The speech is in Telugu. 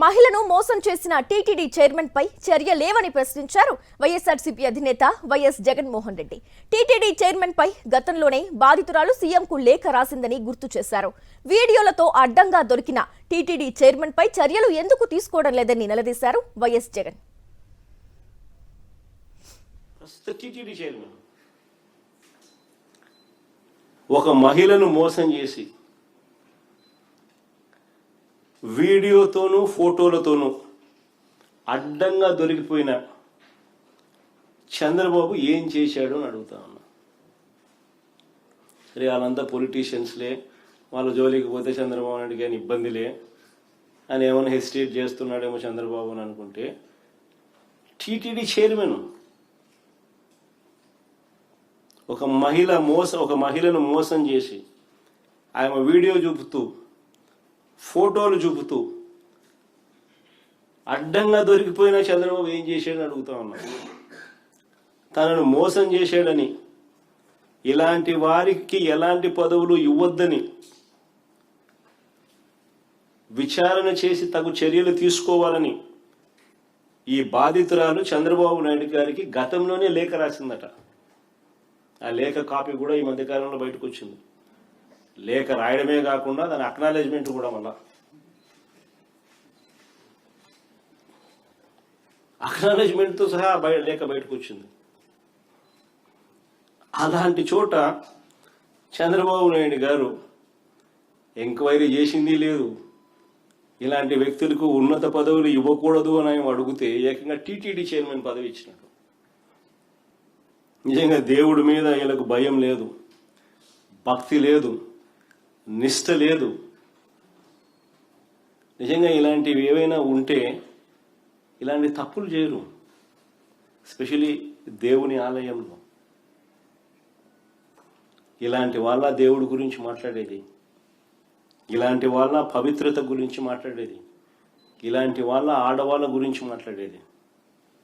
మహిళను మోసం చేసిన టీటీడీ చైర్మన్ పై చర్య లేవని ప్రశ్నించారు వైఎస్ఆర్సీపీ అధినేత YS Jaganmohan Reddy. TTD chairman పై గతంలోనే బాధితురాలు సీఎంకు లేఖ రాసిందని గుర్తు చేశారు. వీడియోలతో అడ్డంగా దొరికిన టీటీడీ చైర్మన్ పై చర్యలు ఎందుకు తీసుకోవడం లేదని నిలదీశారు వైఎస్ జగన్. ఒక మహిళను మోసం చేసి వీడియోతోనూ ఫోటోలతోనూ అడ్డంగా దొరికిపోయిన చంద్రబాబు ఏం చేశాడు అని అడుగుతా ఉన్నా. సరే, వాళ్ళంతా పొలిటీషియన్స్లే, వాళ్ళ జోలికి పోతే చంద్రబాబు నాయుడికి అని ఇబ్బందిలే అని ఏమైనా హెసిటేట్ చేస్తున్నాడేమో చంద్రబాబు అని అనుకుంటే, టీటీడీ చైర్మన్ ఒక మహిళను మోసం చేసి ఆమె వీడియో చూపుతూ ఫోటోలు చూపుతూ అడ్డంగా దొరికిపోయిన చంద్రబాబు ఏం చేశాడని అడుగుతా ఉన్నాడు. తనను మోసం చేశాడని, ఇలాంటి వారికి ఎలాంటి పదవులు ఇవ్వద్దని విచారణ చేసి తగు చర్యలు తీసుకోవాలని ఈ బాధితురాలు చంద్రబాబు నాయుడు గారికి గతంలోనే లేఖ రాసిందట. ఆ లేఖ కాపీ కూడా ఈ మధ్యకాలంలో బయటకు వచ్చింది. లేఖ రాయడమే కాకుండా దాని అక్నాలెడ్జ్మెంట్ కూడా మళ్ళా అక్నాలెడ్జ్మెంట్తో సహా లేఖ బయటకు వచ్చింది. అలాంటి చోట చంద్రబాబు నాయుడు గారు ఎంక్వైరీ చేసింది లేదు. ఇలాంటి వ్యక్తులకు ఉన్నత పదవులు ఇవ్వకూడదు అని ఆయన అడిగితే ఏకంగా టీటీడీ చైర్మన్ పదవి ఇచ్చినట్టు. నిజంగా దేవుడి మీద వీళ్ళకు భయం లేదు, భక్తి లేదు, నిష్ఠ లేదు. నిజంగా ఇలాంటివి ఏవైనా ఉంటే ఇలాంటి తప్పులు చేయరు, ఎస్పెషలీ దేవుని ఆలయంలో. ఇలాంటి వాళ్ళ దేవుడి గురించి మాట్లాడేది, ఇలాంటి వాళ్ళ పవిత్రత గురించి మాట్లాడేది, ఇలాంటి వాళ్ళ ఆడవాళ్ళ గురించి మాట్లాడేది.